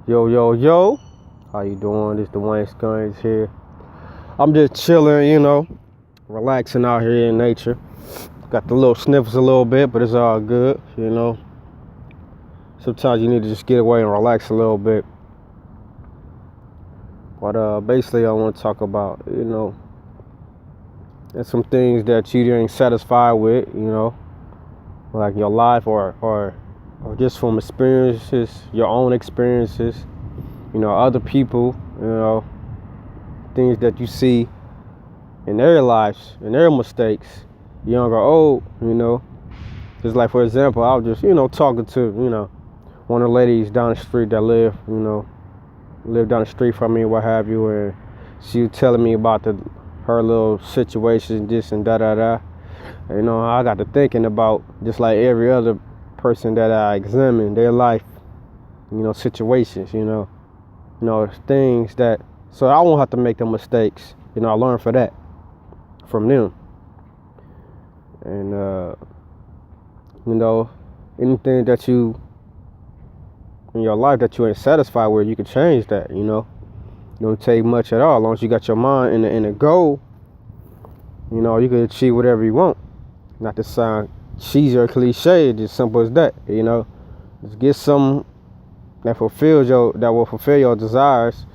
Yo, yo, yo. How you doing? This DeWayne Sconiers here. I'm just chilling, relaxing out here in nature. Got the little sniffles a little bit, but it's all good. Sometimes you need to just get away and relax a little bit. But basically I want to talk about, there's some things that you ain't satisfied with, like your life or just from experiences, your own experiences, other people, things that you see in their lives, in their mistakes, young or old, Just like, for example, I was just, talking to, one of the ladies down the street that live down the street from me, what have you, and she was telling me about her little situation, this and da-da-da. I got to thinking about, just like every other person that I examine, their life, situations, things that, so I won't have to make them mistakes. I learn from them. And, anything that you, in your life that you ain't satisfied with, you can change that, It don't take much at all. As long as you got your mind in a goal, you can achieve whatever you want. Not to sound cheesy or cliche, it's just simple as that, Just get something that will fulfill your desires.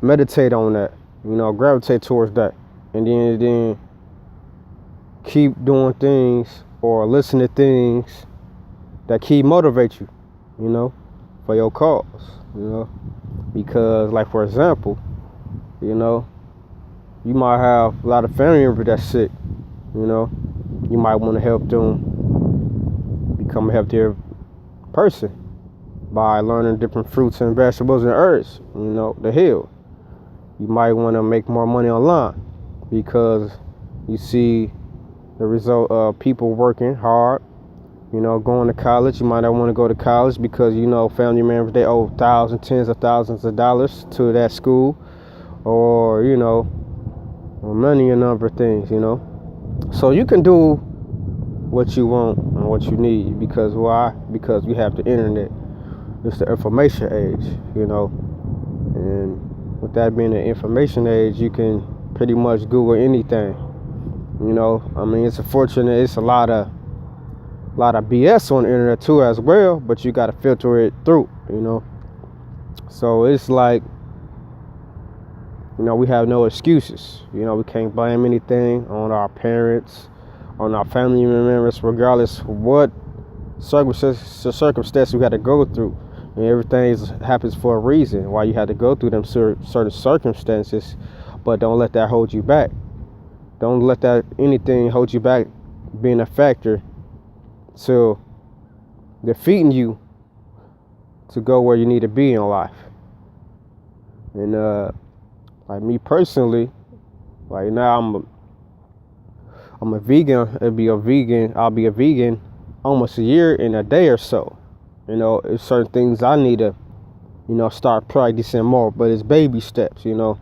Meditate on that, gravitate towards that. And then keep doing things or listen to things that keep motivate you, for your cause, Because, like, for example, you might have a lot of family members that's sick, You might want to help them become a healthier person by learning different fruits and vegetables and herbs, to heal. You might want to make more money online because you see the result of people working hard, going to college. You might not want to go to college because, family members, they owe thousands, tens of thousands of dollars to that school or, money, a number of things, So you can do what you want and what you need because why? Because we have the internet. It's the information age, And with that being the information age, you can pretty much Google anything. It's unfortunate. It's a lot of BS on the internet too as well, but you got to filter it through, So it's like, we have no excuses. We can't blame anything on our parents, on our family members, regardless of what circumstance we had to go through. And everything happens for a reason why you had to go through them certain circumstances, but don't let that hold you back. Don't let anything hold you back being a factor to defeating you to go where you need to be in life. And like me personally, like now I'm a vegan. I'll be a vegan almost a year in a day or so. It's certain things I need to, start practicing more, but it's baby steps, as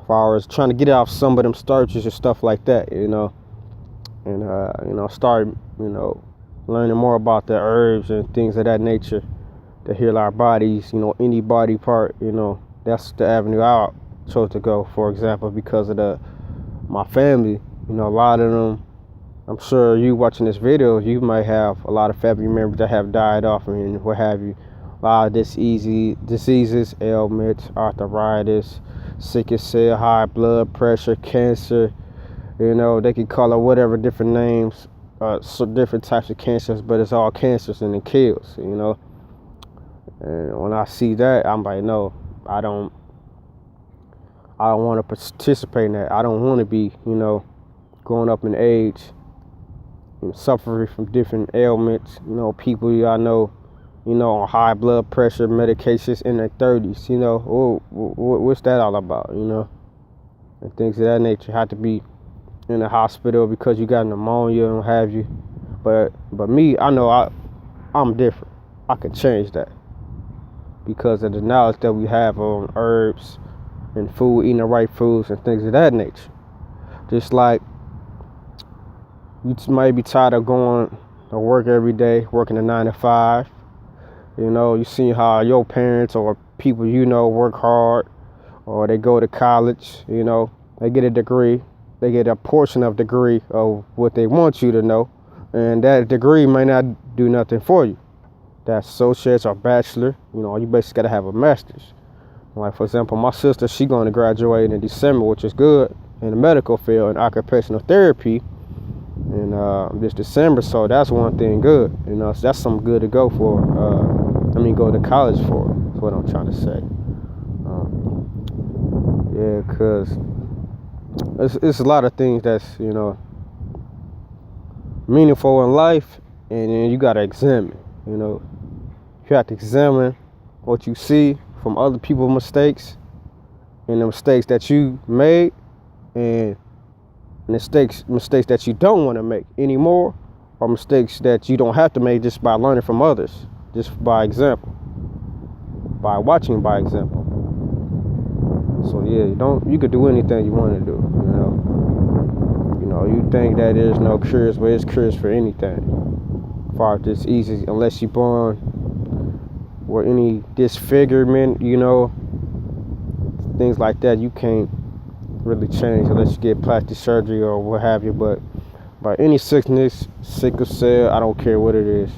far as trying to get off some of them starches and stuff like that, and start, learning more about the herbs and things of that nature to heal our bodies, any body part, that's the avenue I chose to go, for example, because of my family, a lot of them, I'm sure you watching this video, you might have a lot of family members that have died off and what have you. A lot of diseases, ailments, arthritis, sickle cell, high blood pressure, cancer, they can call it whatever different names, so different types of cancers, but it's all cancers and it kills, And when I see that, I'm like, no, I don't want to participate in that. I don't want to be, going up in age, suffering from different ailments, people I know, on high blood pressure medications in their 30s, what's that all about, and things of that nature. Have to be in the hospital because you got pneumonia and what have you. But me, I know I'm different. I can change that because of the knowledge that we have on herbs and food, eating the right foods and things of that nature. Just like you might be tired of going to work every day, working a 9 to 5, You know, you see how your parents or people you know work hard, or they go to college, you know, they get a degree, they get a portion of degree of what they want you to know, and that degree may not do nothing for you. That associate's or bachelor, you know, you basically gotta have a master's. Like, for example, my sister, she going to graduate in December, which is good, in the medical field in occupational therapy in this December, so that's one thing good, you know, so that's something good to go for, go to college for, that's what I'm trying to say. Yeah, because it's a lot of things that's, you know, meaningful in life, and then you got to examine, you know, you have to examine what you see from other people's mistakes and the mistakes that you made, and mistakes that you don't want to make anymore, or mistakes that you don't have to make just by learning from others, just by example, by watching by example. So yeah, you could do anything you want to do, you know. You know, you think that there's no cures, but it's cures for anything. Far as it's easy, unless you're born with any disfigurement, you know, things like that, you can't really change unless you get plastic surgery or what have you. But by any sickness, sickle cell, I don't care what it is,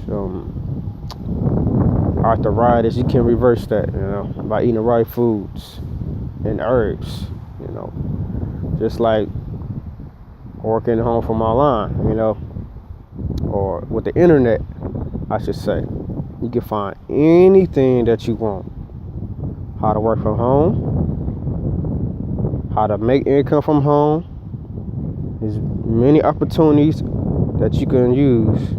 arthritis, you can reverse that, you know, by eating the right foods and herbs, you know, just like working home from online, you know, or with the internet, I should say. You can find anything that you want. How to work from home, how to make income from home. There's many opportunities that you can use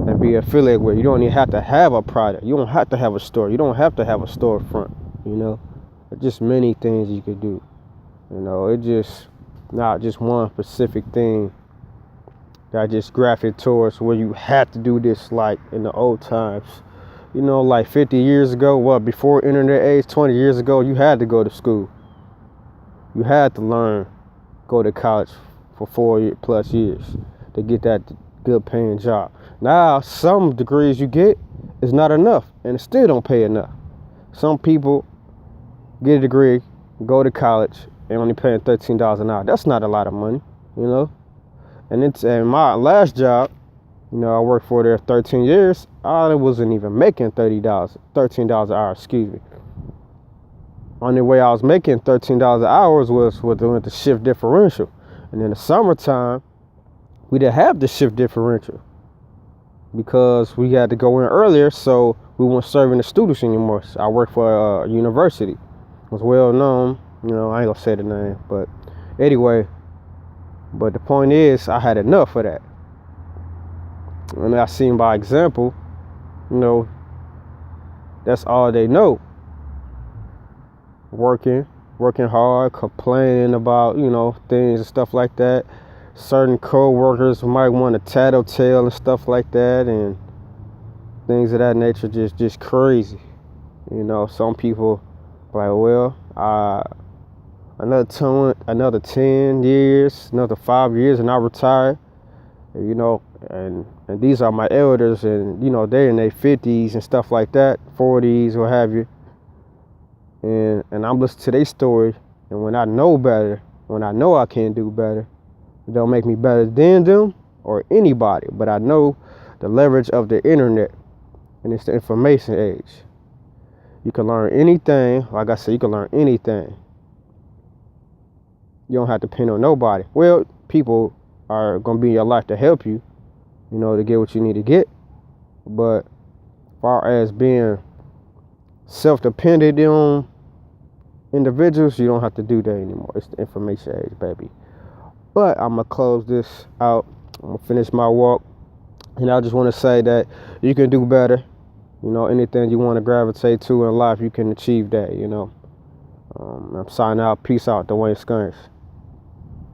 and be affiliated with. You don't even have to have a product. You don't have to have a store. You don't have to have a storefront, you know. There's just many things you could do. You know, it's just not just one specific thing that just graphic towards where you had to do this like in the old times. You know, like 50 years ago, before internet age, 20 years ago, you had to go to school. You had to learn, go to college for 4+ years to get that good paying job. Now, some degrees you get is not enough, and it still don't pay enough. Some people get a degree, go to college, and only paying $13 an hour. That's not a lot of money, you know. And my last job, you know, I worked for there 13 years. I wasn't even making $13 an hour, excuse me. Only way I was making $13 an hour was with the shift differential. And in the summertime, we didn't have the shift differential because we had to go in earlier, so we weren't serving the students anymore. So I worked for a university. It was well known, you know, I ain't gonna say the name, but anyway. But the point is, I had enough of that. And I seen by example, you know, that's all they know. Working hard, complaining about, you know, things and stuff like that. Certain co-workers might want to tattletale and stuff like that, and things of that nature, just crazy. You know, some people like, well, another 10 years, another 5 years, and I retire. You know, and these are my elders, and you know, they're in their 50s and stuff like that, 40s, what have you. And I'm listening to their story, and when I know better, when I know I can do better, it don't make me better than them or anybody, but I know the leverage of the internet, and it's the information age. You can learn anything. Like I said, you can learn anything. You don't have to depend on nobody. Well, people are going to be in your life to help you, you know, to get what you need to get. But as far as being self-dependent on individuals, you don't have to do that anymore. It's the information age, baby. But I'm going to close this out. I'm going to finish my walk. And I just want to say that you can do better. You know, anything you want to gravitate to in life, you can achieve that, you know. I'm signing out. Peace out. DeWayne Sconiers.